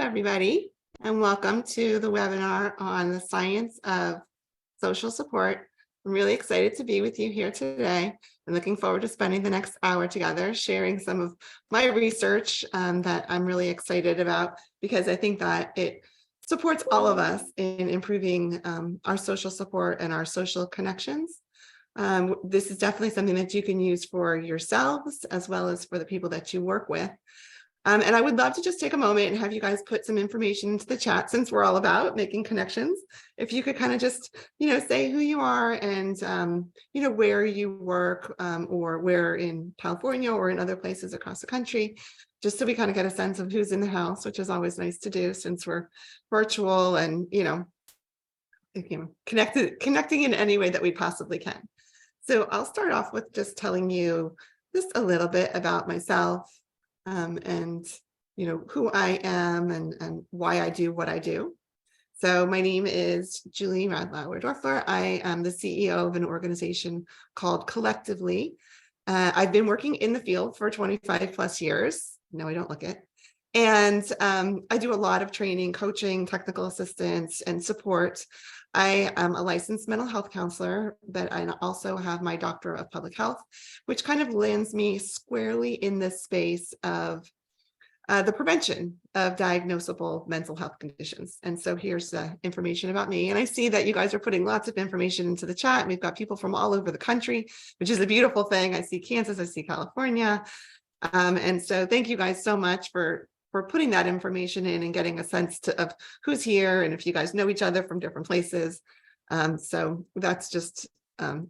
everybody, and welcome to the webinar on the science of social support. I'm really excited to be with you here today. I'm looking forward to spending the next hour together, sharing some of my research that I'm really excited about, because I think that it supports all of us in improving our social support and our social connections. This is definitely something that you can use for yourselves as well as for the people that you work with. And I would love to just take a moment and have you guys put some information into the chat, since we're all about making connections. If you could kind of just, say who you are and, where you work, or where in California or in other places across the country, just so we kind of get a sense of who's in the house, which is always nice to do since we're virtual and, connecting in any way that we possibly can. So I'll start off with just telling you just a little bit about myself. And who I am and why I do what I do. So my name is Julie Radlauer-Dorfler. I am the CEO of an organization called Collectively. I've been working in the field for 25 plus years. No, I don't look it. And I do a lot of training, coaching, technical assistance, and support. I am a licensed mental health counselor, but I also have my doctorate of public health, which kind of lands me squarely in this space of the prevention of diagnosable mental health conditions. And so here's the information about me. And I see that you guys are putting lots of information into the chat. We've got people from all over the country, which is a beautiful thing. I see Kansas, I see California. And so thank you guys so much for putting that information in and getting a sense of who's here and if you guys know each other from different places. So that's just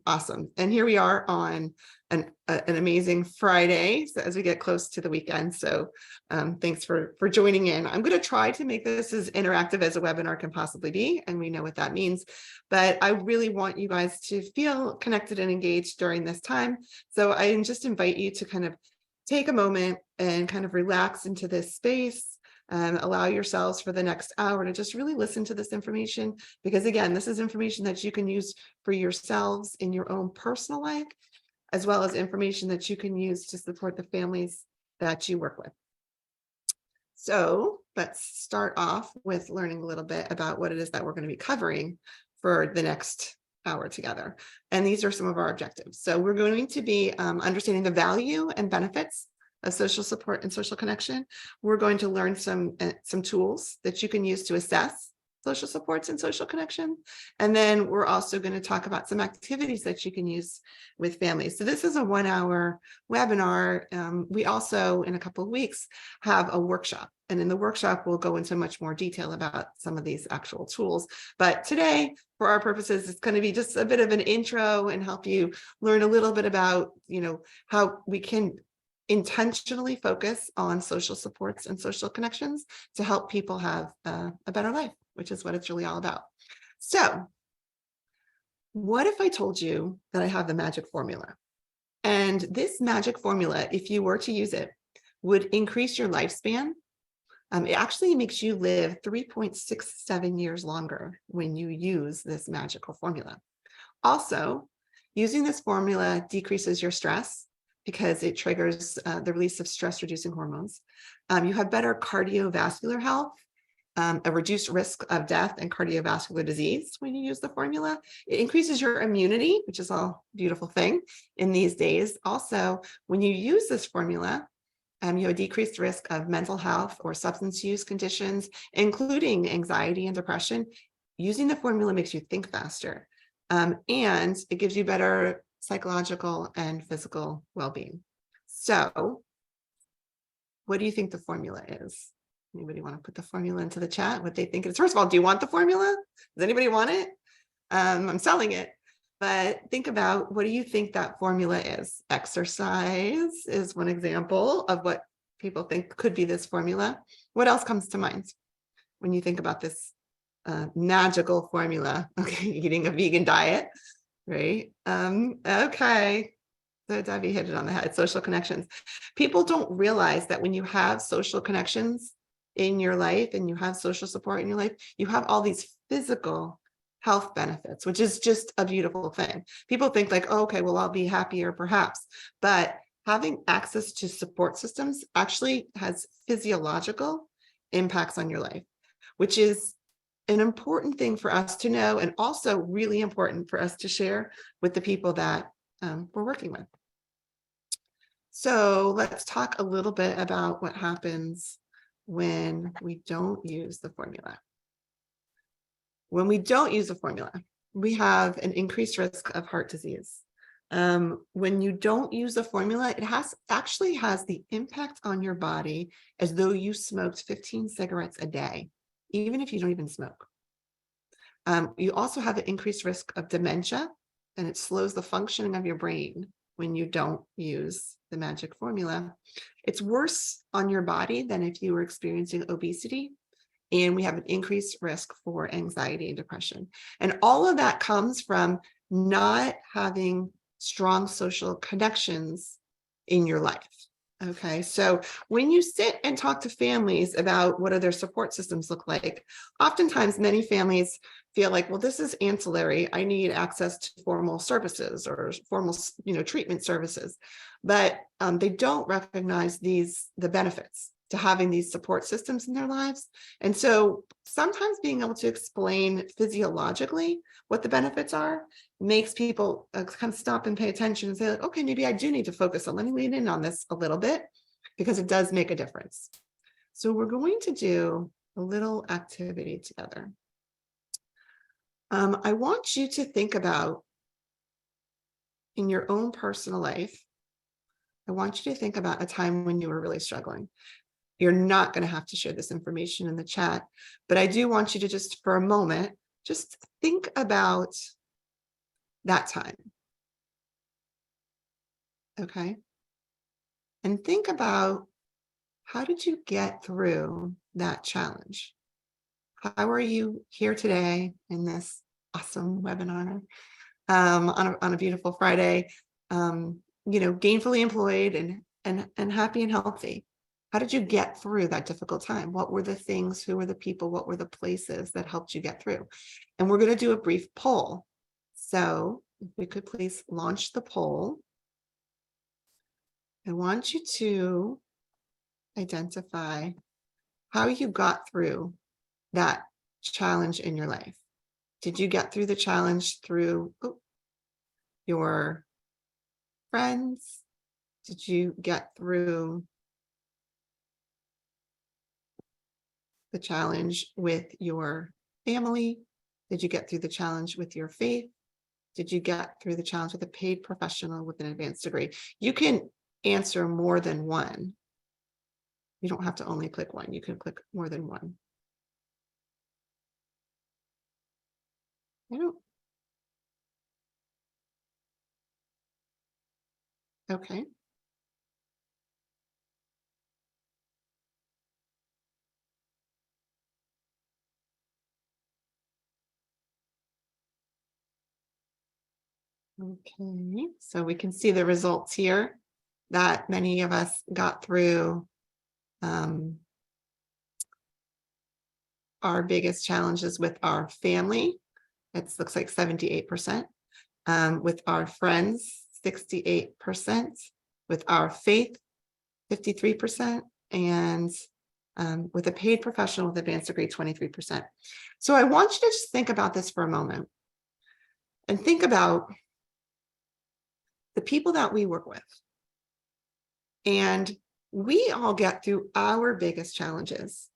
awesome. And here we are on an amazing Friday, so as we get close to the weekend. So thanks for joining in. I'm going to try to make this as interactive as a webinar can possibly be, and we know what that means. But I really want you guys to feel connected and engaged during this time. So I just invite you to kind of take a moment and kind of relax into this space. Allow yourselves for the next hour to just really listen to this information, because again, this is information that you can use for yourselves in your own personal life, as well as information that you can use to support the families that you work with. So let's start off with learning a little bit about what it is that we're going to be covering for the next hour together. And these are some of our objectives. So we're going to be understanding the value and benefits of social support and social connection. We're going to learn some tools that you can use to assess social supports and social connection. And then we're also going to talk about some activities that you can use with families. So this is a 1 hour webinar. We also, in a couple of weeks, have a workshop. And in the workshop, we'll go into much more detail about some of these actual tools. But today, for our purposes, it's going to be just a bit of an intro and help you learn a little bit about, how we can intentionally focus on social supports and social connections to help people have a better life, which is what it's really all about. So what if I told you that I have the magic formula? And this magic formula, if you were to use it, would increase your lifespan. It actually makes you live 3.67 years longer when you use this magical formula. Also, using this formula decreases your stress because it triggers the release of stress-reducing hormones. You have better cardiovascular health, a reduced risk of death and cardiovascular disease when you use the formula. It increases your immunity, which is a beautiful thing in these days. Also, when you use this formula, you have a decreased risk of mental health or substance use conditions, including anxiety and depression. Using the formula makes you think faster, and it gives you better psychological and physical well-being. So what do you think the formula is? Anybody want to put the formula into the chat, what they think it is? First of all, do you want the formula? Does anybody want it? I'm selling it, but think about, what do you think that formula is? Exercise is one example of what people think could be this formula. What else comes to mind when you think about this magical formula? Okay, eating a vegan diet, right? Okay. So Debbie hit it on the head. Social connections. People don't realize that when you have social connections in your life and you have social support in your life, you have all these physical health benefits, which is just a beautiful thing. People think like, oh, okay, well, I'll be happier perhaps, but having access to support systems actually has physiological impacts on your life, which is an important thing for us to know, and also really important for us to share with the people that we're working with. So let's talk a little bit about what happens when we don't use the formula. When we don't use a formula, we have an increased risk of heart disease. When you don't use a formula, it actually has the impact on your body as though you smoked 15 cigarettes a day, even if you don't even smoke. You also have an increased risk of dementia, and it slows the functioning of your brain when you don't use the magic formula. It's worse on your body than if you were experiencing obesity. And we have an increased risk for anxiety and depression. And all of that comes from not having strong social connections in your life. Okay, so when you sit and talk to families about what do their support systems look like, oftentimes many families feel like, well, this is ancillary. I need access to formal services or formal, treatment services, but they don't recognize the benefits to having these support systems in their lives. And so sometimes being able to explain physiologically what the benefits are makes people kind of stop and pay attention and say, like, okay, maybe I do need to focus on, let me lean in on this a little bit, because it does make a difference. So we're going to do a little activity together. I want you to think about, in your own personal life, I want you to think about a time when you were really struggling. You're not going to have to share this information in the chat, but I do want you to just for a moment, just think about that time. Okay. And think about, how did you get through that challenge? How are you here today in this awesome webinar on a beautiful Friday, gainfully employed and happy and healthy? How did you get through that difficult time? What were the things, who were the people, what were the places that helped you get through? And we're going to do a brief poll. So if we could please launch the poll. I want you to identify how you got through that challenge in your life. Did you get through the challenge through your friends? Did you get through the challenge with your family? Did you get through the challenge with your faith? Did you get through the challenge with a paid professional with an advanced degree? You can answer more than one. You don't have to only click one. You can click more than one. Okay. Okay, so we can see the results here that many of us got through our biggest challenges with our family. It looks like 78%. With our friends, 68%. With our faith, 53%. And with a paid professional with advanced degree, 23%. So I want you to just think about this for a moment and think about the people that we work with. And we all get through our biggest challenges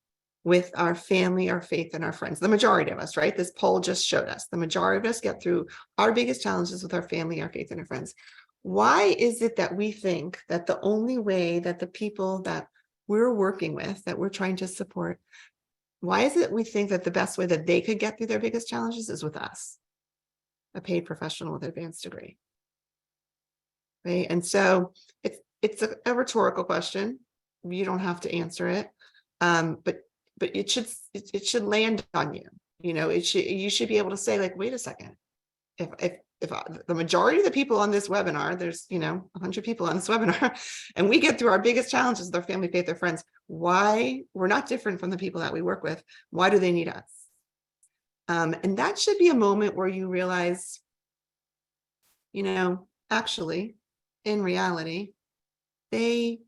with our family, our faith, and our friends. The majority of us, right? This poll just showed us the majority of us get through our biggest challenges with our family, our faith, and our friends. Why is it that we think that the only way that the people that we're working with, that we're trying to support, why is it we think that the best way that they could get through their biggest challenges is with us, a paid professional with an advanced degree? Right? And so it's a rhetorical question. You don't have to answer it, but it should land on you. You should be able to say, like, wait a second. If the majority of the people on this webinar, there's 100 people on this webinar, and we get through our biggest challenges with our family, faith, their friends. Why? We're not different from the people that we work with. Why do they need us? And that should be a moment where you realize, actually, in reality, they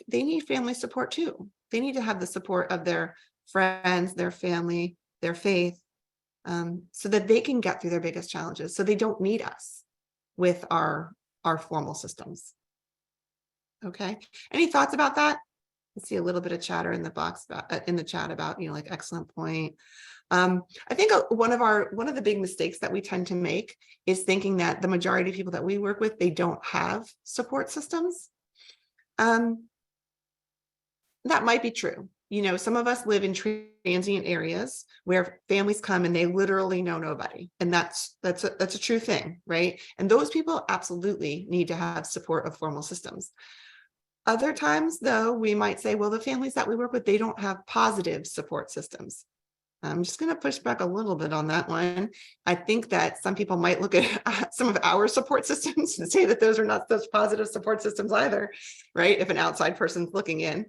need family support too. They need to have the support of their friends, their family, their faith, so that they can get through their biggest challenges. So they don't need us with our formal systems. Okay. Any thoughts about that? I see a little bit of chatter in the box about, in the chat about, like, excellent point. I think one of the big mistakes that we tend to make is thinking that the majority of people that we work with, they don't have support systems. That might be true. Some of us live in transient areas where families come and they literally know nobody. And that's a true thing, right? And those people absolutely need to have support of formal systems. Other times, though, we might say, well, the families that we work with, they don't have positive support systems. I'm just going to push back a little bit on that one. I think that some people might look at some of our support systems and say that those are not such positive support systems either, right? If an outside person's looking in.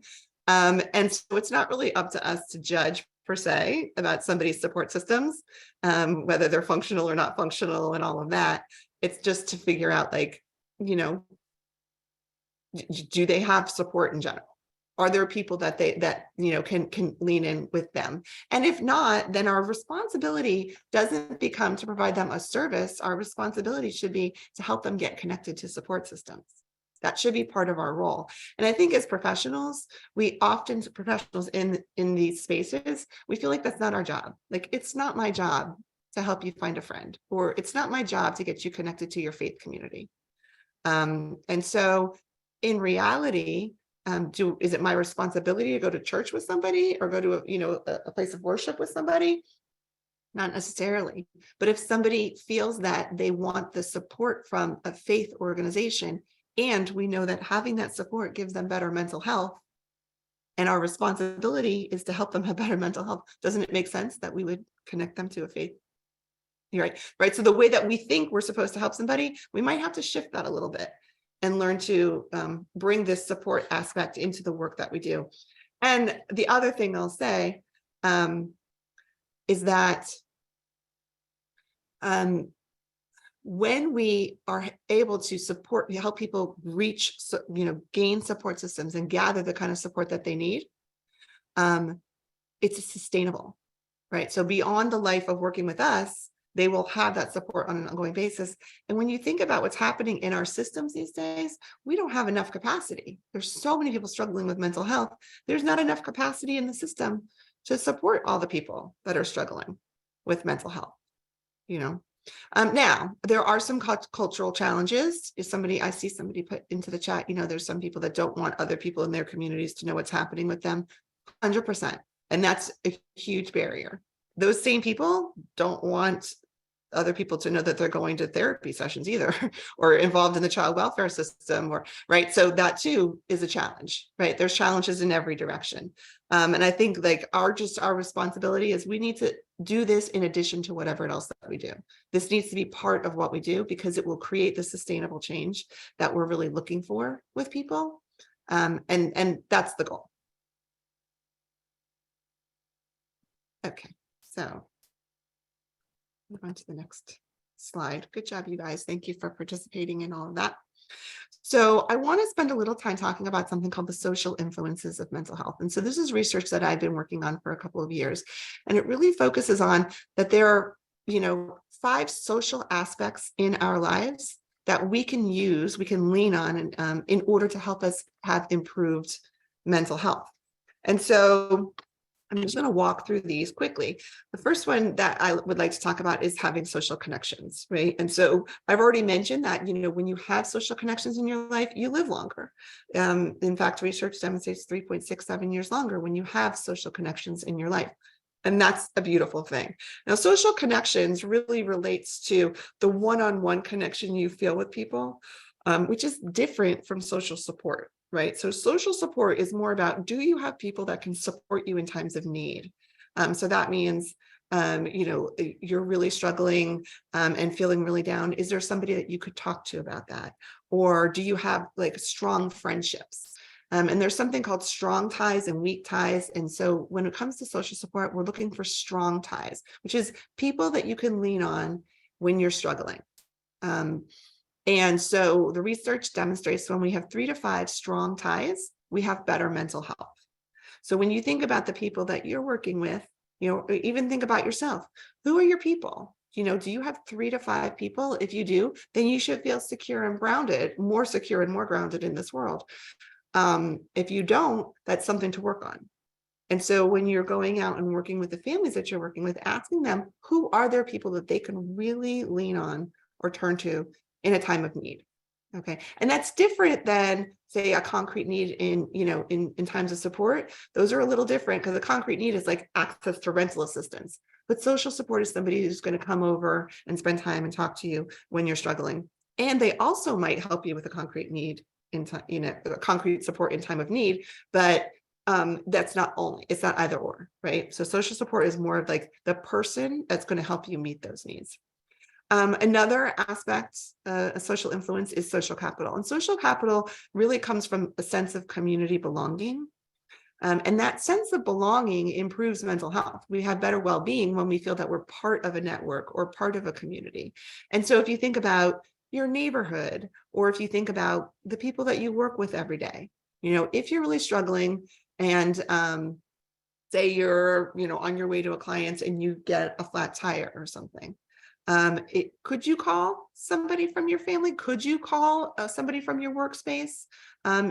And so it's not really up to us to judge per se about somebody's support systems, whether they're functional or not functional and all of that. It's just to figure out, like, do they have support in general? Are there people that can lean in with them? And if not, then our responsibility doesn't become to provide them a service. Our responsibility should be to help them get connected to support systems. That should be part of our role. And I think as professionals, professionals in these spaces, we feel like that's not our job. Like, it's not my job to help you find a friend, or it's not my job to get you connected to your faith community. And so in reality, is it my responsibility to go to church with somebody or go to a place of worship with somebody? Not necessarily. But if somebody feels that they want the support from a faith organization, and we know that having that support gives them better mental health, and our responsibility is to help them have better mental health, doesn't it make sense that we would connect them to a faith? You're right. So the way that we think we're supposed to help somebody, we might have to shift that a little bit and learn to bring this support aspect into the work that we do. And the other thing I'll say is that when we are able to help people reach, gain support systems and gather the kind of support that they need, it's sustainable, right? So beyond the life of working with us, they will have that support on an ongoing basis. And when you think about what's happening in our systems these days, we don't have enough capacity. There's so many people struggling with mental health. There's not enough capacity in the system to support all the people that are struggling with mental health, Now, there are some cultural challenges. I see somebody put into the chat, there's some people that don't want other people in their communities to know what's happening with them. 100%. And that's a huge barrier. Those same people don't want other people to know that they're going to therapy sessions either, or involved in the child welfare system, right? So that too is a challenge, right? There's challenges in every direction. And I think, like, our responsibility is we need to do this in addition to whatever else that we do. This needs to be part of what we do, because it will create the sustainable change that we're really looking for with people. And that's the goal. Okay. So move on to the next slide. Good job, you guys. Thank you for participating in all of that. So I want to spend a little time talking about something called the social influences of mental health. And so this is research that I've been working on for a couple of years, and it really focuses on that there are, 5 social aspects in our lives that we can lean on in order to help us have improved mental health. And so I'm just going to walk through these quickly. The first one that I would like to talk about is having social connections, right? And so I've already mentioned that, when you have social connections in your life, you live longer. In fact, research demonstrates 3.67 years longer when you have social connections in your life. And that's a beautiful thing. Now, social connections really relates to the one-on-one connection you feel with people, which is different from social support. Right. So social support is more about, do you have people that can support you in times of need? So that means, you're really struggling and feeling really down. Is there somebody that you could talk to about that? Or do you have, like, strong friendships? And there's something called strong ties and weak ties. And so when it comes to social support, we're looking for strong ties, which is people that you can lean on when you're struggling. And so the research demonstrates when we have 3 to 5 strong ties, we have better mental health. So when you think about the people that you're working with, or even think about yourself, who are your people? Do you have 3 to 5 people? If you do, then you should feel secure and grounded, more secure and more grounded in this world. If you don't, that's something to work on. And so when you're going out and working with the families that you're working with, asking them, who are their people that they can really lean on or turn to in a time of need? Okay. And that's different than, say, a concrete need in times of support. Those are a little different because a concrete need is like access to rental assistance. But social support is somebody who's going to come over and spend time and talk to you when you're struggling. And they also might help you with a concrete need in time, concrete support in time of need. But it's not either or, right? So social support is more of like the person that's going to help you meet those needs. Another aspect of social influence is social capital. And social capital really comes from a sense of community belonging. And that sense of belonging improves mental health. We have better well-being when we feel that we're part of a network or part of a community. And so if you think about your neighborhood, or if you think about the people that you work with every day, if you're really struggling and say you're, on your way to a client and you get a flat tire or something, could you call somebody from your family? Could you call somebody from your workspace?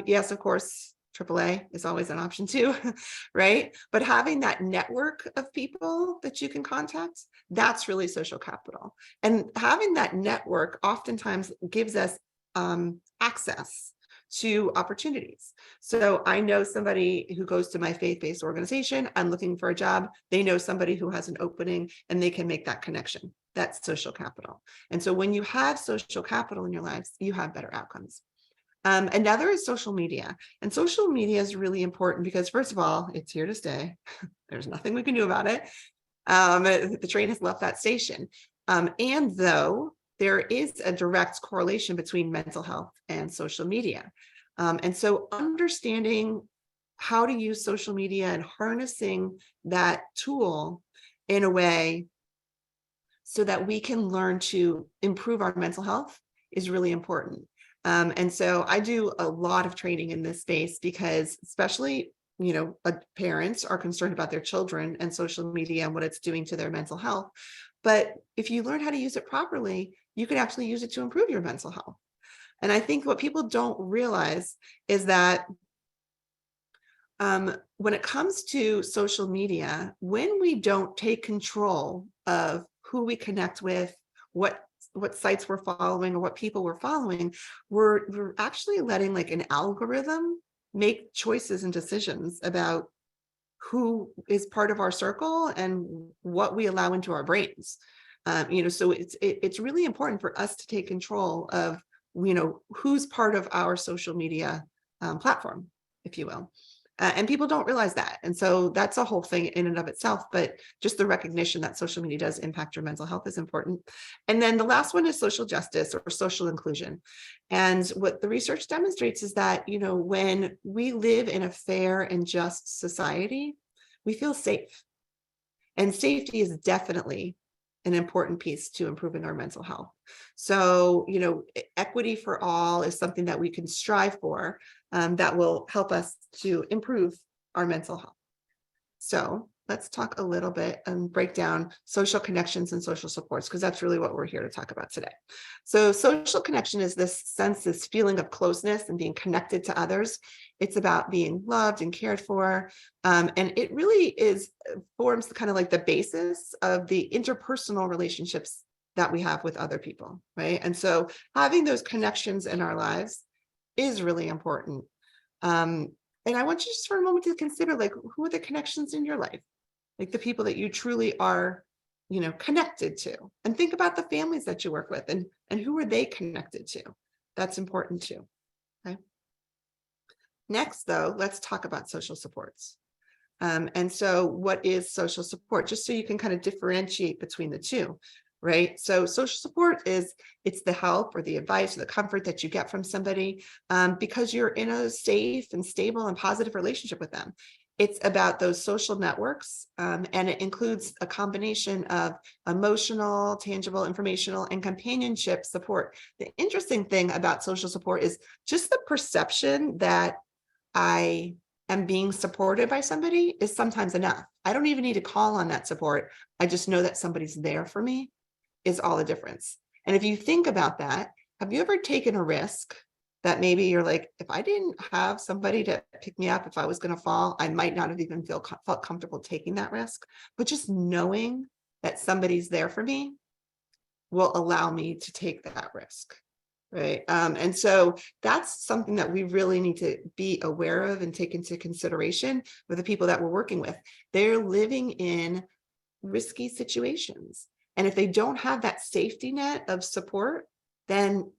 Yes, of course, AAA is always an option too, right? But having that network of people that you can contact, that's really social capital. And having that network oftentimes gives us access to opportunities. So I know somebody who goes to my faith-based organization. I'm looking for a job. They know somebody who has an opening and they can make that connection. That's social capital. And so when you have social capital in your lives, you have better outcomes. Another is social media. And social media is really important because, first of all, it's here to stay. There's nothing we can do about it. The train has left that station. And though there is a direct correlation between mental health and social media. And so understanding how to use social media and harnessing that tool in a way so that we can learn to improve our mental health is really important. And so I do a lot of training in this space because especially, parents are concerned about their children and social media and what it's doing to their mental health. But if you learn how to use it properly, you can actually use it to improve your mental health. And I think what people don't realize is that when it comes to social media, when we don't take control of who we connect with, what sites we're following or what people we're following, we're actually letting like an algorithm make choices and decisions about who is part of our circle and what we allow into our brains. So it's really important for us to take control of, who's part of our social media platform, if you will. And people don't realize that. And so that's a whole thing in and of itself, but just the recognition that social media does impact your mental health is important. And then the last one is social justice or social inclusion. And what the research demonstrates is that, when we live in a fair and just society, we feel safe. And safety is definitely an important piece to improving our mental health. So, equity for all is something that we can strive for that will help us to improve our mental health. So let's talk a little bit and break down social connections and social supports, because that's really what we're here to talk about today. So social connection is this feeling of closeness and being connected to others. It's about being loved and cared for. And it really forms kind of like the basis of the interpersonal relationships that we have with other people, right? And so having those connections in our lives is really important. And I want you just for a moment to consider, like, who are the connections in your life? Like the people that you truly are, connected to, and think about the families that you work with and who are they connected to? That's important too. Okay. Next, though, let's talk about social supports. And so what is social support? Just so you can kind of differentiate between the two, right? So social support it's the help or the advice or the comfort that you get from somebody because you're in a safe and stable and positive relationship with them. It's about those social networks, and it includes a combination of emotional, tangible, informational, and companionship support. The interesting thing about social support is just the perception that I and being supported by somebody is sometimes enough. I don't even need to call on that support. I just know that somebody's there for me is all the difference. And if you think about that, have you ever taken a risk that maybe you're like, if I didn't have somebody to pick me up, if I was going to fall, I might not have even felt comfortable taking that risk. But just knowing that somebody's there for me will allow me to take that risk. Right. And so that's something that we really need to be aware of and take into consideration with the people that we're working with. They're living in risky situations. And if they don't have that safety net of support, then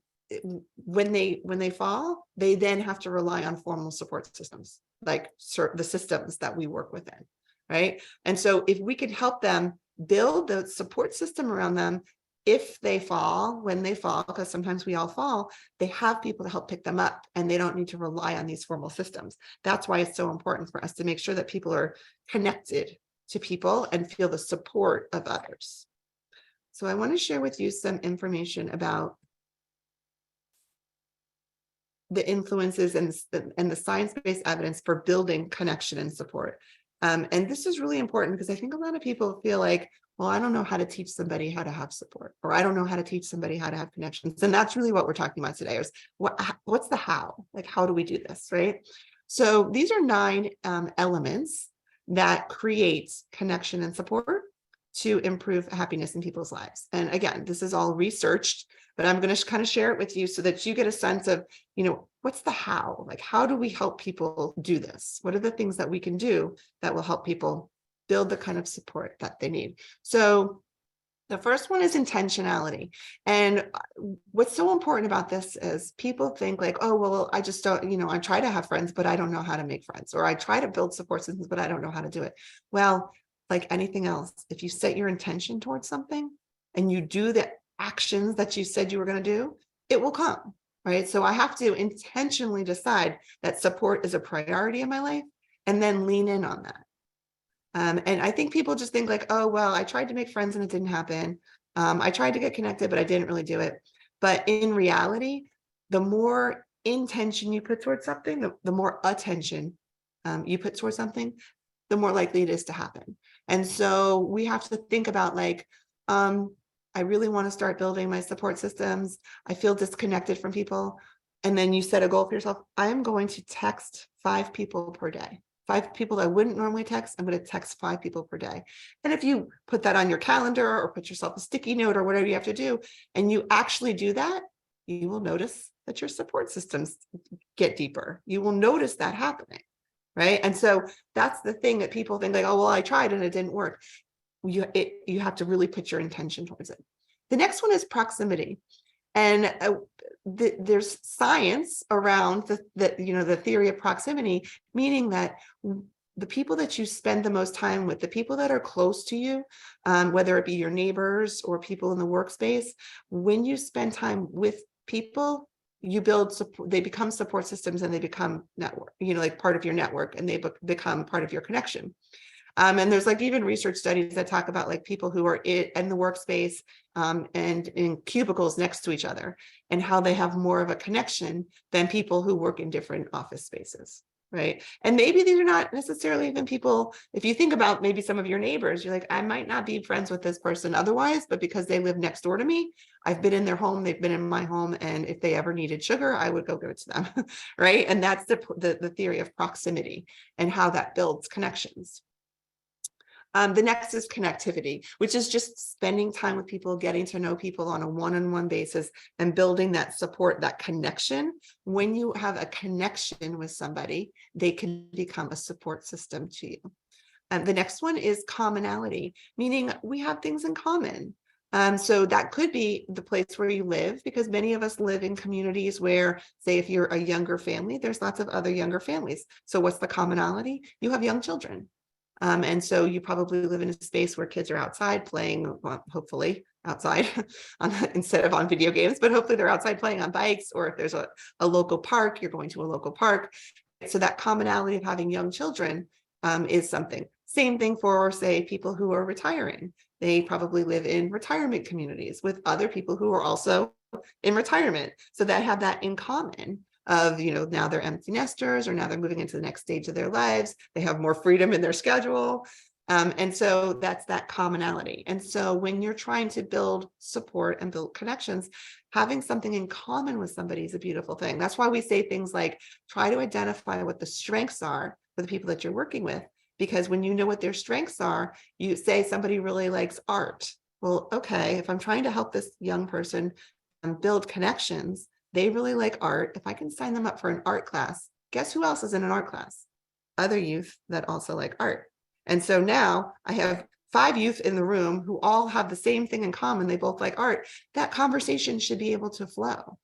when they fall, they then have to rely on formal support systems, like the systems that we work within. Right. And so if we could help them build the support system around them, if they fall, when they fall, because sometimes we all fall, they have people to help pick them up and they don't need to rely on these formal systems. That's why it's so important for us to make sure that people are connected to people and feel the support of others. So I want to share with you some information about the influences and the science-based evidence for building connection and support. And this is really important because I think a lot of people feel like, well, I don't know how to teach somebody how to have support, or I don't know how to teach somebody how to have connections. And that's really what we're talking about today is what's the how? Like, how do we do this, right? So these are 9 elements that create connection and support to improve happiness in people's lives. And again, this is all researched, but I'm going to kind of share it with you so that you get a sense of, what's the how? Like, how do we help people do this? What are the things that we can do that will help people build the kind of support that they need? So the first one is intentionality. And what's so important about this is people think like, oh, well, I just don't, I try to have friends, but I don't know how to make friends, or I try to build support systems, but I don't know how to do it. Well, like anything else, if you set your intention towards something and you do the actions that you said you were going to do, it will come, right? So I have to intentionally decide that support is a priority in my life and then lean in on that. And I think people just think like, oh, well, I tried to make friends and it didn't happen. I tried to get connected, but I didn't really do it. But in reality, the more intention you put towards something, the more attention you put towards something, the more likely it is to happen. And so we have to think about like, I really want to start building my support systems. I feel disconnected from people. And then you set a goal for yourself. I am going to text 5 people per day. 5 people that I wouldn't normally text, I'm going to text 5 people per day. And if you put that on your calendar or put yourself a sticky note or whatever you have to do, and you actually do that, you will notice that your support systems get deeper. You will notice that happening, right? And so that's the thing that people think like, oh, well, I tried and it didn't work. You have to really put your intention towards it. The next one is proximity. And there's science around the theory of proximity, meaning that the people that you spend the most time with, the people that are close to you, whether it be your neighbors or people in the workspace, when you spend time with people, you build support, they become support systems and they become network, like part of your network, and they become part of your connection. And there's like even research studies that talk about like people who are in the workspace and in cubicles next to each other, and how they have more of a connection than people who work in different office spaces, right? And maybe these are not necessarily even people, if you think about maybe some of your neighbors, you're like, I might not be friends with this person otherwise, but because they live next door to me, I've been in their home, they've been in my home, and if they ever needed sugar, I would go give it to them, right? And that's the theory of proximity and how that builds connections. The next is connectivity, which is just spending time with people, getting to know people on a one-on-one basis and building that support, that connection. When you have a connection with somebody, they can become a support system to you. And the next one is commonality, meaning we have things in common. So that could be the place where you live, because many of us live in communities where, say, if you're a younger family, there's lots of other younger families. So what's the commonality? You have young children. And so you probably live in a space where kids are outside playing, well, hopefully outside instead of on video games, but hopefully they're outside playing on bikes, or if there's a local park, you're going to a local park. So that commonality of having young children is something. Same thing for, say, people who are retiring. They probably live in retirement communities with other people who are also in retirement. So that have that in common. of, now they're empty nesters, or now they're moving into the next stage of their lives. They have more freedom in their schedule. And so that's that commonality. And so when you're trying to build support and build connections, having something in common with somebody is a beautiful thing. That's why we say things like, try to identify what the strengths are for the people that you're working with. Because when you know what their strengths are, you say somebody really likes art. Well, okay, if I'm trying to help this young person build connections, they really like art. If I can sign them up for an art class, guess who else is in an art class? Other youth that also like art. And so now I have 5 youth in the room who all have the same thing in common. They both like art. That conversation should be able to flow,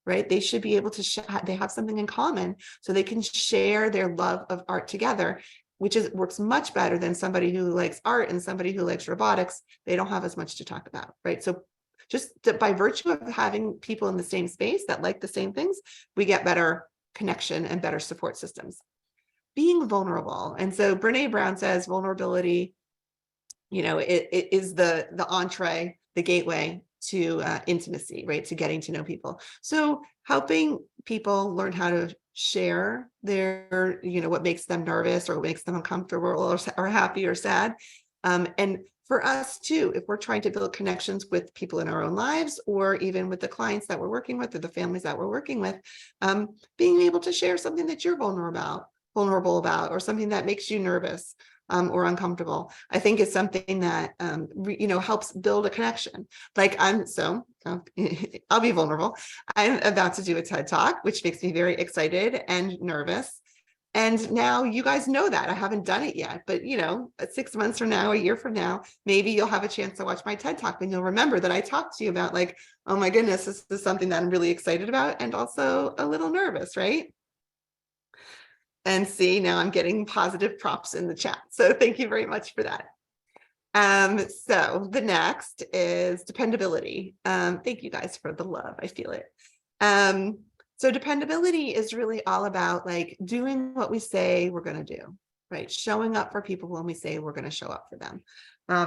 right? They should be able to, they have something in common so they can share their love of art together, which works much better than somebody who likes art and somebody who likes robotics. They don't have as much to talk about, right? So just by virtue of having people in the same space that like the same things, we get better connection and better support systems. Being vulnerable. And so Brene Brown says vulnerability, it is the entree, the gateway to intimacy, right? To getting to know people. So helping people learn how to share their, what makes them nervous or what makes them uncomfortable or happy or sad. And for us too, if we're trying to build connections with people in our own lives, or even with the clients that we're working with, or the families that we're working with, being able to share something that you're vulnerable about, or something that makes you nervous or uncomfortable, I think is something that, helps build a connection. Like I'll be vulnerable. I'm about to do a TED Talk, which makes me very excited and nervous. And now you guys know that. I haven't done it yet, but 6 months from now, a year from now, maybe you'll have a chance to watch my TED Talk and you'll remember that I talked to you about, like, oh my goodness, this is something that I'm really excited about and also a little nervous, right? And see, now I'm getting positive props in the chat. So thank you very much for that. So the next is dependability. Thank you guys for the love. I feel it. So dependability is really all about like doing what we say we're going to do, right? Showing up for people when we say we're going to show up for them.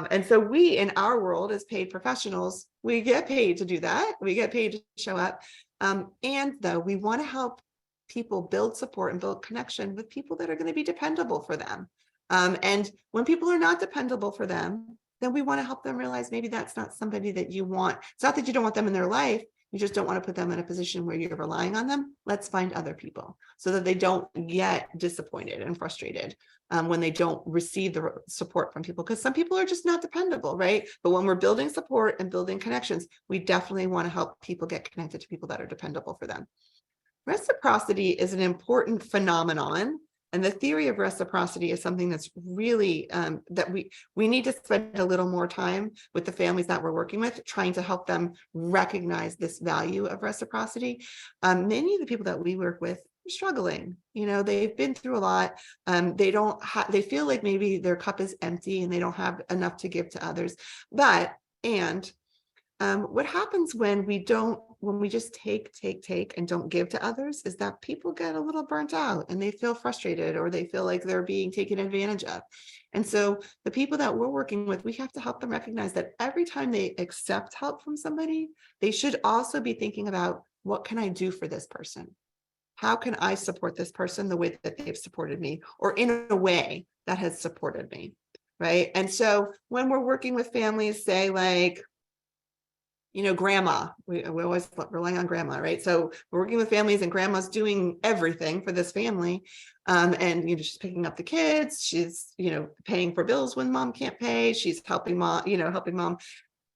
And so we, in our world as paid professionals, we get paid to do that. We get paid to show up. And though we want to help people build support and build connection with people that are going to be dependable for them. And when people are not dependable for them, then we want to help them realize maybe that's not somebody that you want. It's not that you don't want them in their life. You just don't want to put them in a position where you're relying on them. Let's find other people so that they don't get disappointed and frustrated when they don't receive the support from people, because some people are just not dependable, right? But when we're building support and building connections, we definitely want to help people get connected to people that are dependable for them. Reciprocity is an important phenomenon, and the theory of reciprocity is something that's really that we need to spend a little more time with the families that we're working with, trying to help them recognize this value of reciprocity. Many of the people that we work with are struggling. They've been through a lot. They feel like maybe their cup is empty and they don't have enough to give to others. What happens when we just take and don't give to others is that people get a little burnt out and they feel frustrated, or they feel like they're being taken advantage of. And so the people that we're working with, we have to help them recognize that every time they accept help from somebody, they should also be thinking about, what can I do for this person? How can I support this person the way that they've supported me, or in a way that has supported me, right? And so when we're working with families, say like, grandma, we always rely on grandma, right? So we're working with families and grandma's doing everything for this family. And, she's picking up the kids. She's, paying for bills when mom can't pay. She's helping mom.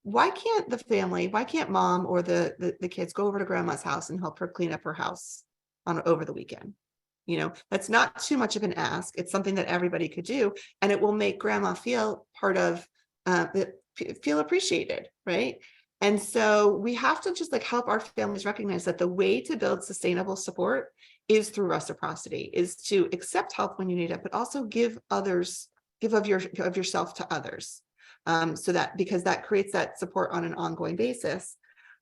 Why can't mom or the kids go over to grandma's house and help her clean up her house over the weekend? That's not too much of an ask. It's something that everybody could do, and it will make grandma feel feel appreciated, right? And so we have to just help our families recognize that the way to build sustainable support is through reciprocity, is to accept help when you need it, but also give of yourself to others. Because that creates that support on an ongoing basis.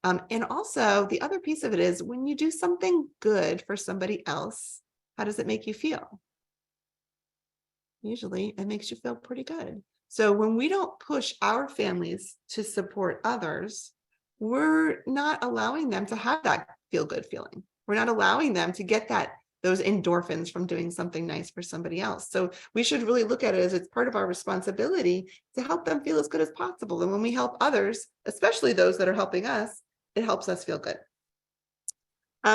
And also the other piece of it is, when you do something good for somebody else, how does it make you feel? Usually it makes you feel pretty good. So when we don't push our families to support others, we're not allowing them to have that feel-good feeling. We're not allowing them to get those endorphins from doing something nice for somebody else. So we should really look at it as it's part of our responsibility to help them feel as good as possible. And when we help others, especially those that are helping us, it helps us feel good.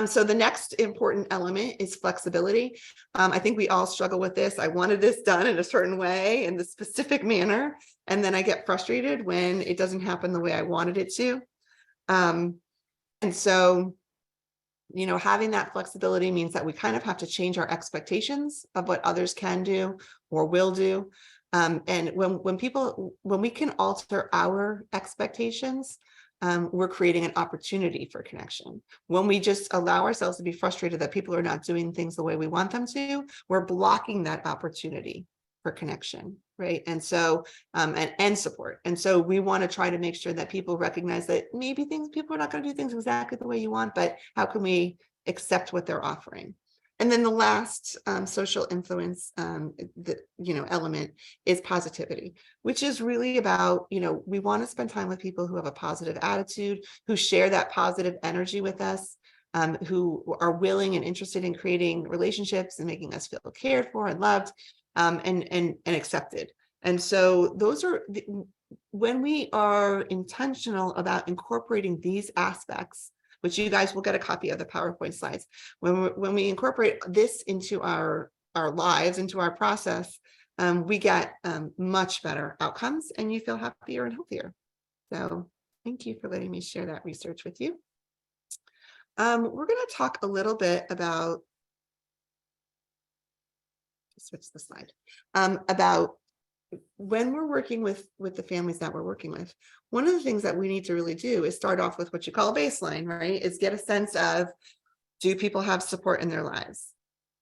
So the next important element is flexibility. I think we all struggle with this. I wanted this done in a certain way, in the specific manner, and then I get frustrated when it doesn't happen the way I wanted it to. And so, having that flexibility means that we kind of have to change our expectations of what others can do or will do. And when we can alter our expectations, we're creating an opportunity for connection. When we just allow ourselves to be frustrated that people are not doing things the way we want them to, we're blocking that opportunity for connection, right? And so, and support. And so we want to try to make sure that people recognize that maybe people are not going to do things exactly the way you want, but how can we accept what they're offering? And then the last social influence, element is positivity, which is really about, we want to spend time with people who have a positive attitude, who share that positive energy with us, who are willing and interested in creating relationships and making us feel cared for and loved, and accepted. And so when we are intentional about incorporating these aspects, which you guys will get a copy of the PowerPoint slides. When we incorporate this into our lives, into our process, we get much better outcomes, and you feel happier and healthier. So thank you for letting me share that research with you. We're going to talk a little bit about, switch the slide, about when we're working with the families that we're working with. One of the things that we need to really do is start off with what you call a baseline, right? Is get a sense of, do people have support in their lives?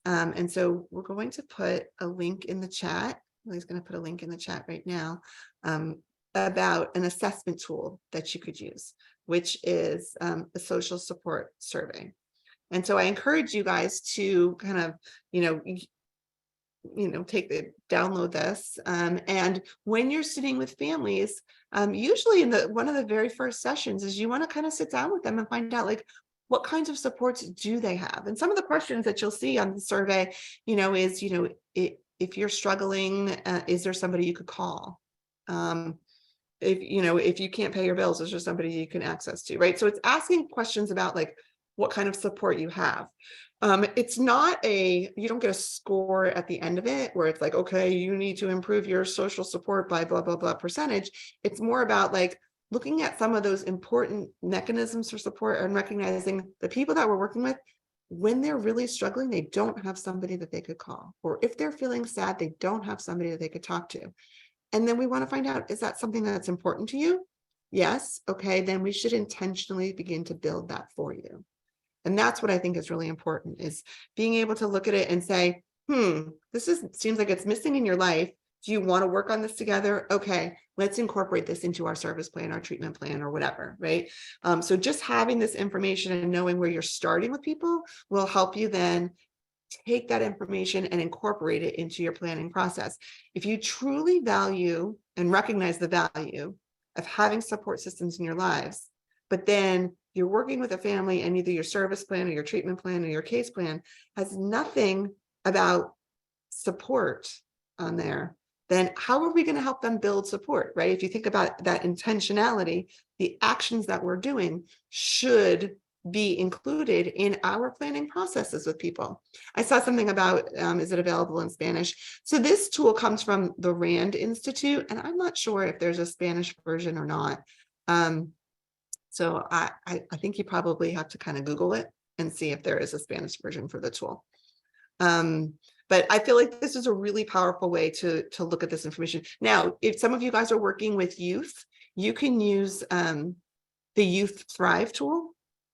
And so we're going to put a link in the chat. He's going to put a link in the chat right now about an assessment tool that you could use, which is a social support survey. And so I encourage you guys to kind of, download this. And when you're sitting with families, usually in one of the very first sessions is you want to kind of sit down with them and find out, like, what kinds of supports do they have? And some of the questions that you'll see on the survey, is, if you're struggling, is there somebody you could call? If you can't pay your bills, is there somebody you can access to, right? So it's asking questions about, like, what kind of support you have. It's not you don't get a score at the end of it where it's like, okay, you need to improve your social support by blah, blah, blah percentage. It's more about, like, looking at some of those important mechanisms for support and recognizing the people that we're working with, when they're really struggling, they don't have somebody that they could call, or if they're feeling sad, they don't have somebody that they could talk to. And then we want to find out, is that something that's important to you? Yes. Okay. Then we should intentionally begin to build that for you. And that's what I think is really important, is being able to look at it and say, seems like it's missing in your life. Do you want to work on this together? Okay, let's incorporate this into our service plan, our treatment plan, or whatever, right? So just having this information and knowing where you're starting with people will help you then take that information and incorporate it into your planning process. If you truly value and recognize the value of having support systems in your lives, but then you're working with a family and either your service plan or your treatment plan or your case plan has nothing about support on there, then how are we going to help them build support, right? If you think about that intentionality, the actions that we're doing should be included in our planning processes with people. I saw something about, is it available in Spanish? So this tool comes from the RAND Institute, and I'm not sure if there's a Spanish version or not. So I think you probably have to kind of Google it and see if there is a Spanish version for the tool. But I feel like this is a really powerful way to look at this information. Now, if some of you guys are working with youth, you can use the Youth Thrive tool.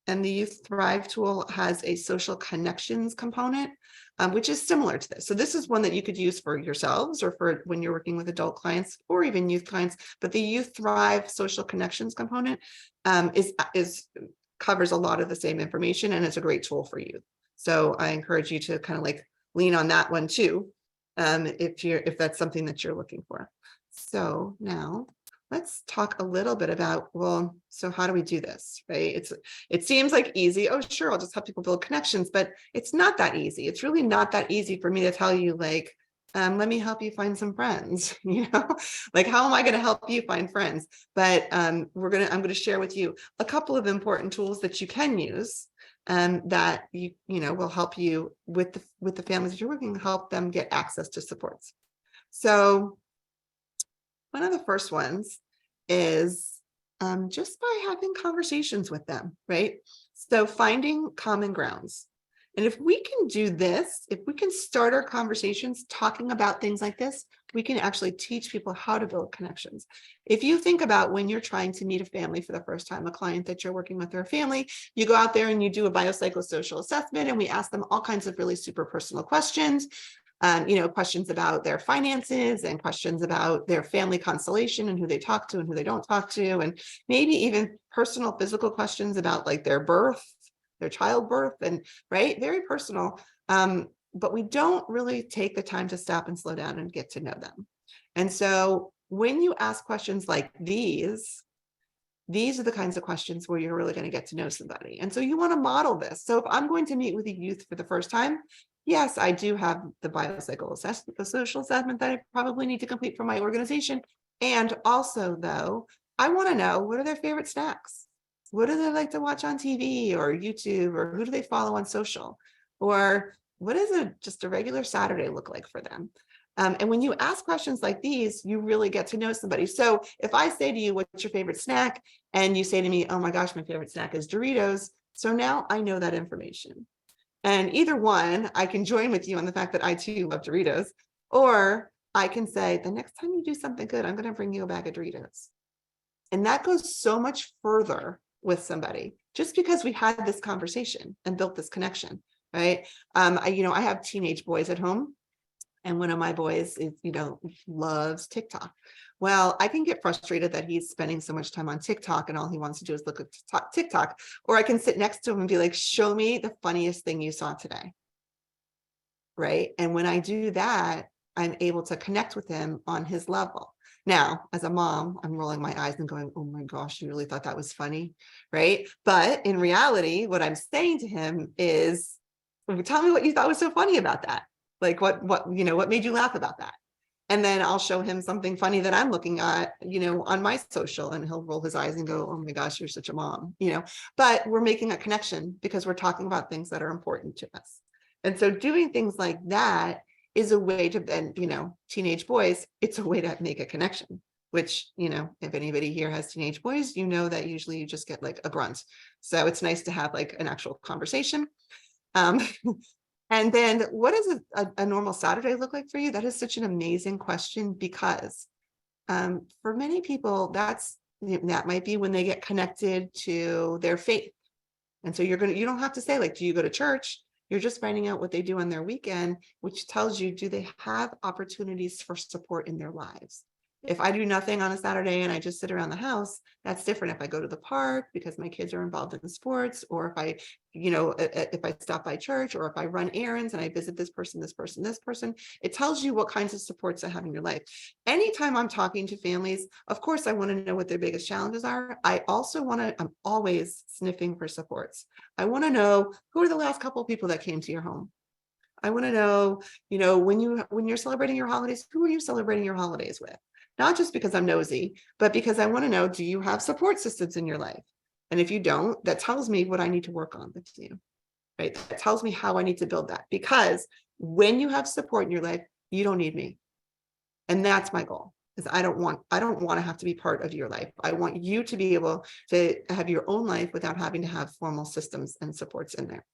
And the Youth Thrive tool has a social connections component, which is similar to this. So this is one that you could use for yourselves or for when you're working with adult clients or even youth clients. But the Youth Thrive social connections component covers a lot of the same information, and it's a great tool for you. So I encourage you to kind of like lean on that one too, if that's something that you're looking for. So now let's talk a little bit about, well, so how do we do this, right? It seems like easy. Oh, sure, I'll just help people build connections, but it's not that easy. It's really not that easy for me to tell you, like, let me help you find some friends, like, how am I going to help you find friends? But I'm going to share with you a couple of important tools that you can use that will help you with the families that you're working, help them get access to supports. So one of the first ones is just by having conversations with them, right? So finding common grounds. And if we can do this, if we can start our conversations talking about things like this, we can actually teach people how to build connections. If you think about when you're trying to meet a family for the first time, a client that you're working with or a family, you go out there and you do a biopsychosocial assessment, and we ask them all kinds of really super personal questions. Questions about their finances and questions about their family constellation and who they talk to and who they don't talk to, and maybe even personal physical questions about like their birth, their childbirth, and right, very personal. But we don't really take the time to stop and slow down and get to know them. And so when you ask questions like these are the kinds of questions where you're really going to get to know somebody. And so you want to model this. So if I'm going to meet with a youth for the first time, yes, I do have the biopsychosocial assessment, the social assessment that I probably need to complete for my organization. And also, though, I want to know, what are their favorite snacks? What do they like to watch on TV or YouTube, or who do they follow on social? Or what does just a regular Saturday look like for them? And when you ask questions like these, you really get to know somebody. So if I say to you, what's your favorite snack? And you say to me, oh my gosh, my favorite snack is Doritos. So now I know that information. And either one, I can join with you on the fact that I too love Doritos, or I can say, the next time you do something good, I'm going to bring you a bag of Doritos. And that goes so much further with somebody just because we had this conversation and built this connection, right? I have teenage boys at home. And one of my boys is, loves TikTok. Well, I can get frustrated that he's spending so much time on TikTok and all he wants to do is look at TikTok. Or I can sit next to him and be like, show me the funniest thing you saw today. Right. And when I do that, I'm able to connect with him on his level. Now, as a mom, I'm rolling my eyes and going, oh my gosh, you really thought that was funny. Right. But in reality, what I'm saying to him is, tell me what you thought was so funny about that. Like what made you laugh about that? And then I'll show him something funny that I'm looking at, on my social, and he'll roll his eyes and go, oh my gosh, you're such a mom, but we're making a connection because we're talking about things that are important to us. And so doing things like that is a way to then, teenage boys, it's a way to make a connection, which, if anybody here has teenage boys, that usually you just get like a grunt. So it's nice to have like an actual conversation. And then what does a normal Saturday look like for you? That is such an amazing question, because for many people, that might be when they get connected to their faith. And so you don't have to say like, do you go to church? You're just finding out what they do on their weekend, which tells you, do they have opportunities for support in their lives? If I do nothing on a Saturday and I just sit around the house, that's different. If I go to the park because my kids are involved in sports, or if I stop by church, or if I run errands and I visit this person, it tells you what kinds of supports I have in your life. Anytime I'm talking to families, of course, I want to know what their biggest challenges are. I'm always sniffing for supports. I want to know, who are the last couple of people that came to your home? I want to know, when you're celebrating your holidays, who are you celebrating your holidays with? Not just because I'm nosy, but because I want to know, do you have support systems in your life? And if you don't, that tells me what I need to work on with you, right? That tells me how I need to build that, because when you have support in your life, you don't need me. And that's my goal, is I don't want to have to be part of your life. I want you to be able to have your own life without having to have formal systems and supports in there.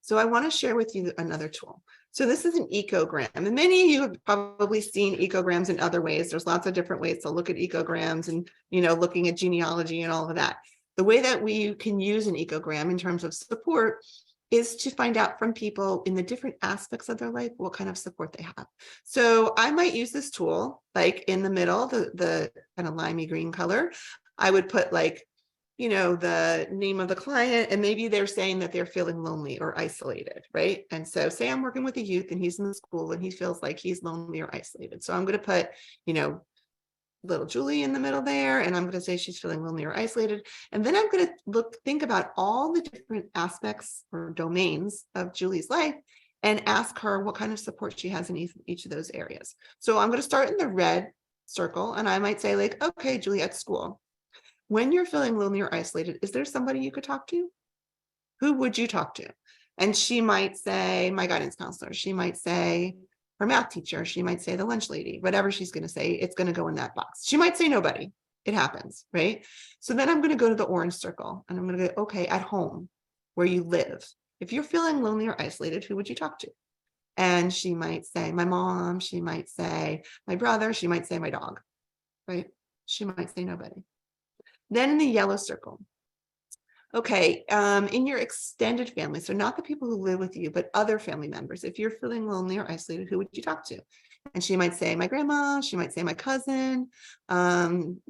So I want to share with you another tool. So this is an ecogram, and many of you have probably seen ecograms in other ways. There's lots of different ways to look at ecograms, and looking at genealogy and all of that. The way that we can use an ecogram in terms of support is to find out from people in the different aspects of their life what kind of support they have. So I might use this tool, like in the middle, the kind of limey green color. I would put like, the name of the client, and maybe they're saying that they're feeling lonely or isolated, right? And so say I'm working with a youth and he's in the school and he feels like he's lonely or isolated. So I'm going to put, little Julie in the middle there, and I'm going to say she's feeling lonely or isolated. And then I'm going to think about all the different aspects or domains of Julie's life and ask her what kind of support she has in each of those areas. So I'm going to start in the red circle, and I might say like, okay, Julie, at school, when you're feeling lonely or isolated, is there somebody you could talk to? Who would you talk to? And she might say, my guidance counselor. She might say, her math teacher. She might say the lunch lady. Whatever she's going to say, it's going to go in that box. She might say nobody. It happens, right? So then I'm going to go to the orange circle, and I'm going to go, okay, at home, where you live. If you're feeling lonely or isolated, who would you talk to? And she might say my mom. She might say my brother. She might say my dog, right? She might say nobody. Then in the yellow circle, okay, in your extended family, so not the people who live with you, but other family members, if you're feeling lonely or isolated, who would you talk to? And she might say my grandma, she might say my cousin,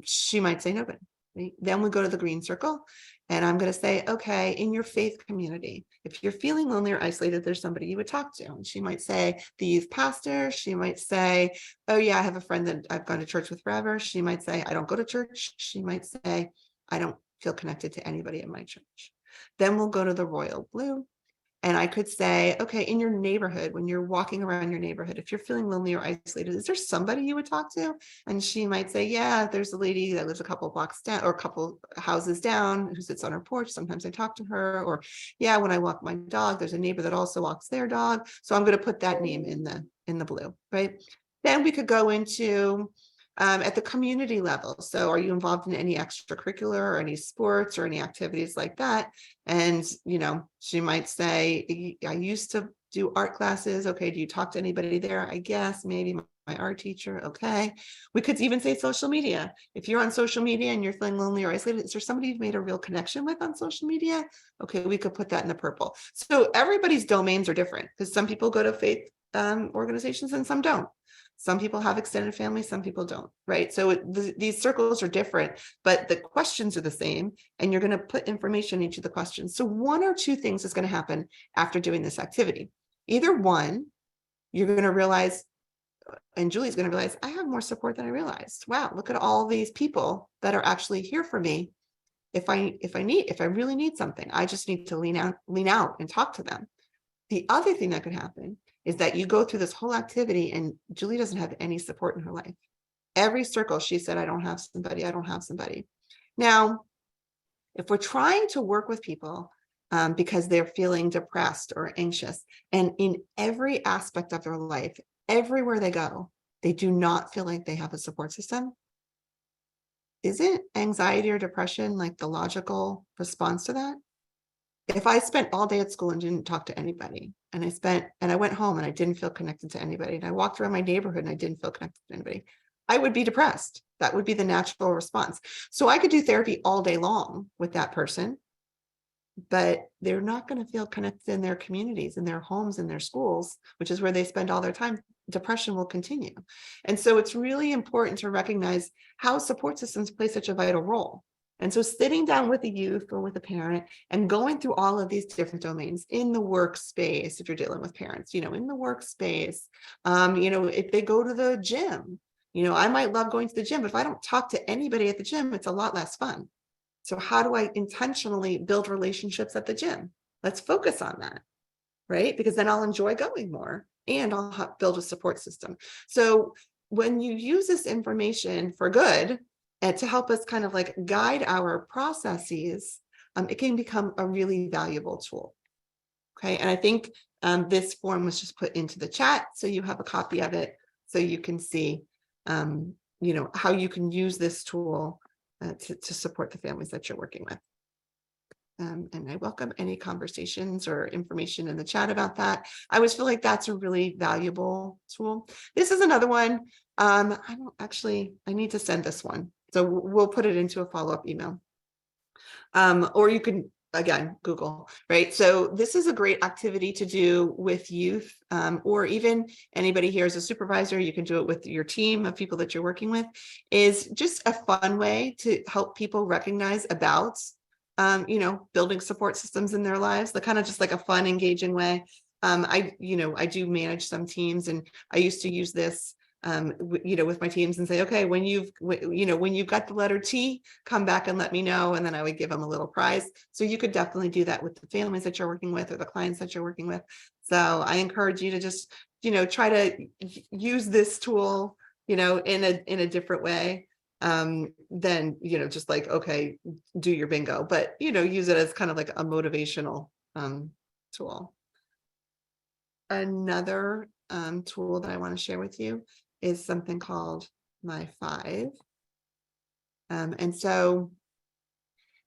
she might say nobody. Right? Then we go to the green circle, and I'm going to say, okay, in your faith community, if you're feeling lonely or isolated, there's somebody you would talk to. And she might say the youth pastor. She might say, oh yeah, I have a friend that I've gone to church with forever. She might say, I don't go to church. She might say, I don't feel connected to anybody in my church. Then we'll go to the royal blue. And I could say, okay, in your neighborhood, when you're walking around your neighborhood, if you're feeling lonely or isolated, is there somebody you would talk to? And she might say, yeah, there's a lady that lives a couple blocks down or a couple houses down who sits on her porch. Sometimes I talk to her. Or yeah, when I walk my dog, there's a neighbor that also walks their dog. So I'm going to put that name in the blue, right? Then we could go into at the community level. So are you involved in any extracurricular or any sports or any activities like that? And, she might say, I used to do art classes. Okay, do you talk to anybody there? I guess maybe my art teacher. Okay. We could even say social media. If you're on social media and you're feeling lonely or isolated, is there somebody you've made a real connection with on social media? Okay, we could put that in the purple. So everybody's domains are different because some people go to faith organizations and some don't. Some people have extended family, some people don't, right? So these circles are different, but the questions are the same, and you're going to put information in each of the questions. So one or two things is going to happen after doing this activity. Either one, you're going to realize, and Julie's going to realize, I have more support than I realized. Wow, look at all these people that are actually here for me. If I really need something, I just need to lean out and talk to them. The other thing that could happen is that you go through this whole activity and Julie doesn't have any support in her life. Every circle, she said, I don't have somebody. Now, if we're trying to work with people because they're feeling depressed or anxious, and in every aspect of their life, everywhere they go, they do not feel like they have a support system, isn't anxiety or depression like the logical response to that? If I spent all day at school and didn't talk to anybody, and I went home and I didn't feel connected to anybody, and I walked around my neighborhood and I didn't feel connected to anybody, I would be depressed. That would be the natural response. So I could do therapy all day long with that person, but they're not going to feel connected in their communities, in their homes, in their schools, which is where they spend all their time. Depression will continue. And so it's really important to recognize how support systems play such a vital role. And so sitting down with a youth or with a parent and going through all of these different domains in the workspace, if you're dealing with parents, in the workspace, if they go to the gym, I might love going to the gym, but if I don't talk to anybody at the gym, it's a lot less fun. So how do I intentionally build relationships at the gym? Let's focus on that, right? Because then I'll enjoy going more and I'll build a support system. So when you use this information for good, and to help us kind of like guide our processes, it can become a really valuable tool. Okay, and I think this form was just put into the chat, so you have a copy of it, so you can see, how you can use this tool to support the families that you're working with. And I welcome any conversations or information in the chat about that. I always feel like that's a really valuable tool. This is another one. I need to send this one. So we'll put it into a follow-up email. Or you can, again, Google, right? So this is a great activity to do with youth, or even anybody here as a supervisor. You can do it with your team of people that you're working with. Is just a fun way to help people recognize about, building support systems in their lives. The kind of just like a fun, engaging way. I do manage some teams, and I used to use this with my teams and say, okay, when you've got the letter T, come back and let me know. And then I would give them a little prize. So you could definitely do that with the families that you're working with or the clients that you're working with. So I encourage you to just, try to use this tool, in a different way than, just like, okay, do your bingo, but, use it as kind of like a motivational tool. Another tool that I want to share with you is something called My Five. And so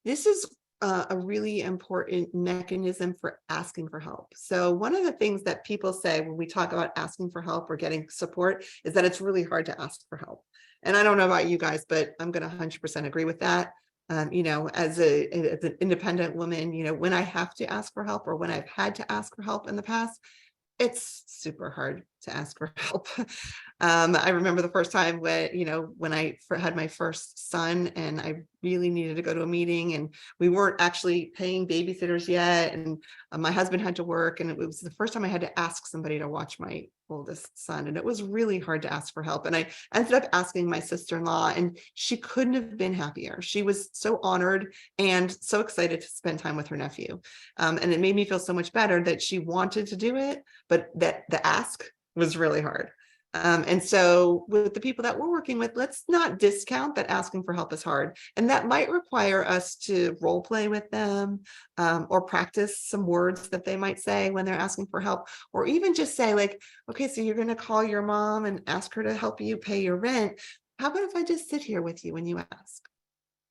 this is a really important mechanism for asking for help. So one of the things that people say when we talk about asking for help or getting support is that it's really hard to ask for help. And I don't know about you guys, but I'm going to 100% agree with that. As an independent woman, when I have to ask for help or when I've had to ask for help in the past, it's super hard to ask for help. I remember the first time when I had my first son and I really needed to go to a meeting and we weren't actually paying babysitters yet. And my husband had to work. And it was the first time I had to ask somebody to watch my oldest son. And it was really hard to ask for help. And I ended up asking my sister-in-law, and she couldn't have been happier. She was so honored and so excited to spend time with her nephew. And it made me feel so much better that she wanted to do it, but that the ask was really hard. And so with the people that we're working with, let's not discount that asking for help is hard. And that might require us to role play with them or practice some words that they might say when they're asking for help, or even just say like, okay, so you're going to call your mom and ask her to help you pay your rent. How about if I just sit here with you when you ask?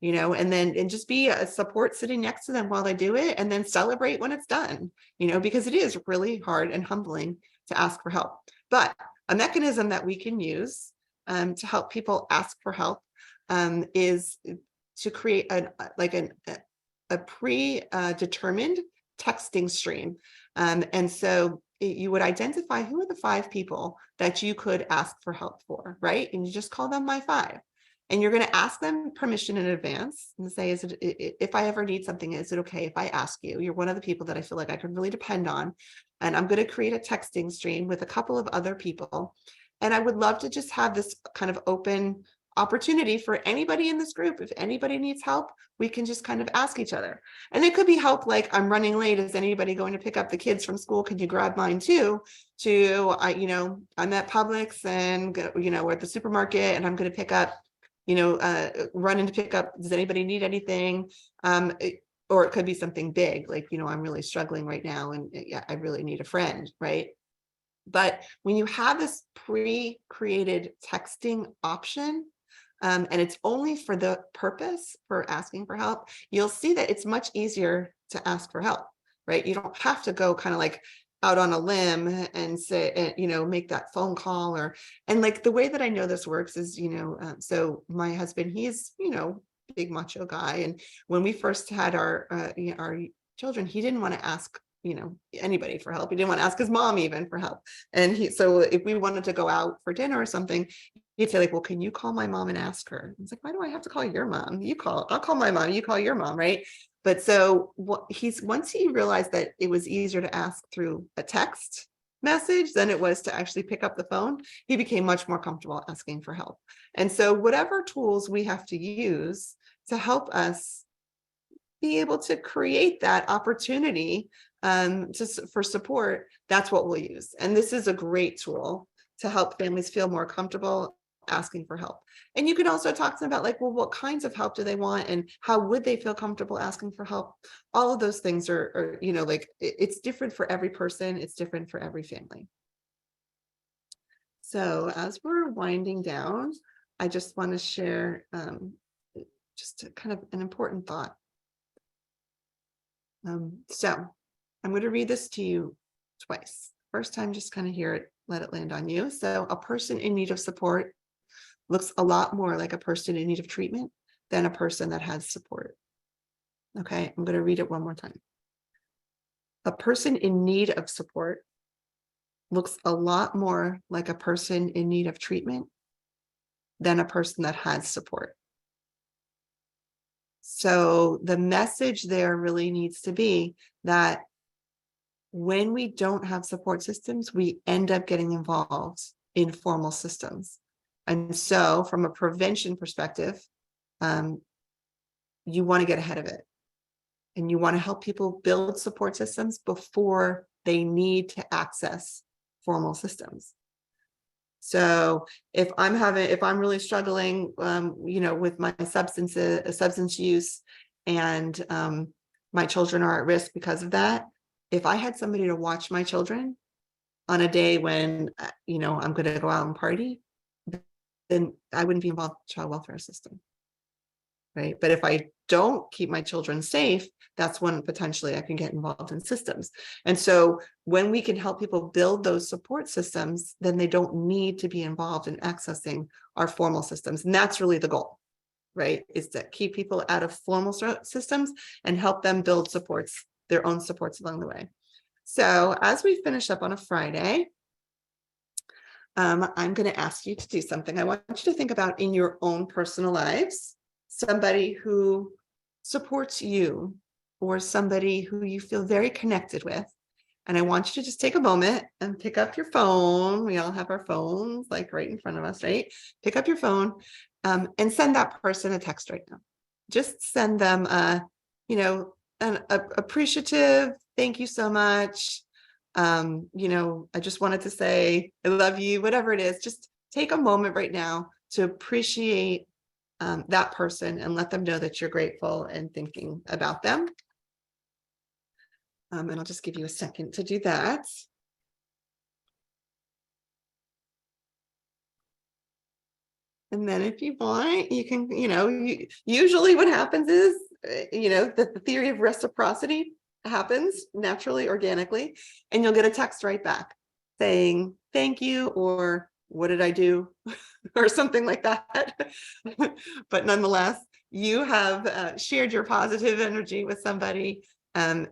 And just be a support sitting next to them while they do it, and then celebrate when it's done, because it is really hard and humbling to ask for help. But a mechanism that we can use to help people ask for help is to create a predetermined texting stream. And so you would identify who are the 5 people that you could ask for help for, right? And you just call them My Five. And you're going to ask them permission in advance and say, if I ever need something, is it okay if I ask you? You're one of the people that I feel like I can really depend on. And I'm going to create a texting stream with a couple of other people. And I would love to just have this kind of open opportunity for anybody in this group. If anybody needs help, we can just kind of ask each other. And it could be help like, I'm running late. Is anybody going to pick up the kids from school? Can you grab mine too? I'm at Publix and, we're at the supermarket and I'm going to pick up, run in to pick up, does anybody need anything? Or it could be something big, like, I'm really struggling right now and I really need a friend, right? But when you have this pre-created texting option, and it's only for the purpose for asking for help, you'll see that it's much easier to ask for help, right? You don't have to go kind of like out on a limb and say, make that phone call and like the way that I know this works is, so my husband, he's, big macho guy. And when we first had our children, he didn't want to ask, anybody for help. He didn't want to ask his mom even for help. And so if we wanted to go out for dinner or something, he'd say like, well, can you call my mom and ask her? It's like, why do I have to call your mom? I'll call my mom, you call your mom, right? But so once he realized that it was easier to ask through a text message than it was to actually pick up the phone, he became much more comfortable asking for help. And so whatever tools we have to use to help us be able to create that opportunity for support, that's what we'll use. And this is a great tool to help families feel more comfortable asking for help. And you can also talk to them about like, well, what kinds of help do they want and how would they feel comfortable asking for help? All of those things are it's different for every person. It's different for every family. So as we're winding down, I just want to share just kind of an important thought. So I'm going to read this to you twice. First time, just kind of hear it, let it land on you. So a person in need of support looks a lot more like a person in need of treatment than a person that has support. Okay, I'm going to read it one more time. A person in need of support looks a lot more like a person in need of treatment than a person that has support. So the message there really needs to be that when we don't have support systems, we end up getting involved informal systems. And so from a prevention perspective, you want to get ahead of it. And you want to help people build support systems before they need to access formal systems. So if I'm really struggling, with my substance use, and my children are at risk because of that, if I had somebody to watch my children on a day when, I'm going to go out and party, then I wouldn't be involved in the child welfare system. Right. But if I don't keep my children safe, that's when potentially I can get involved in systems. And so when we can help people build those support systems, then they don't need to be involved in accessing our formal systems. And that's really the goal, right? Is to keep people out of formal systems and help them build supports, their own supports along the way. So as we finish up on a Friday, I'm going to ask you to do something. I want you to think about in your own personal lives, somebody who supports you or somebody who you feel very connected with. And I want you to just take a moment and pick up your phone. We all have our phones like right in front of us, right? Pick up your phone and send that person a text right now. Just send them an appreciative, thank you so much. I just wanted to say, I love you, whatever it is. Just take a moment right now to appreciate that person and let them know that you're grateful and thinking about them. And I'll just give you a second to do that. And then if you want, you can, usually what happens is, that the theory of reciprocity happens naturally, organically, and you'll get a text right back saying, thank you, or what did I do? Or something like that. But nonetheless, you have shared your positive energy with somebody, and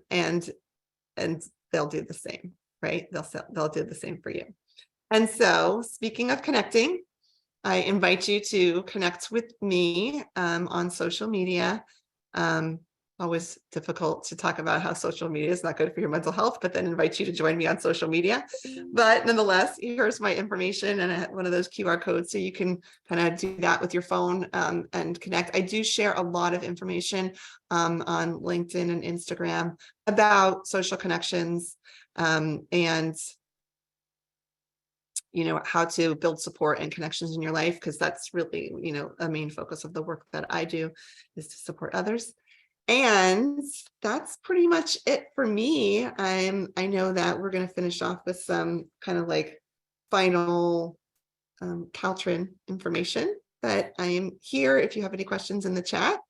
they'll do the same, right? They'll do the same for you. And so speaking of connecting, I invite you to connect with me on social media. Always difficult to talk about how social media is not good for your mental health, but then invite you to join me on social media. But nonetheless, here's my information and one of those QR codes, so you can kind of do that with your phone and connect. I do share a lot of information on LinkedIn and Instagram about social connections and how to build support and connections in your life, because that's really, a main focus of the work that I do, is to support others. And that's pretty much it for me. I know that we're going to finish off with some kind of like final Caltrin information, but I am here if you have any questions in the chat.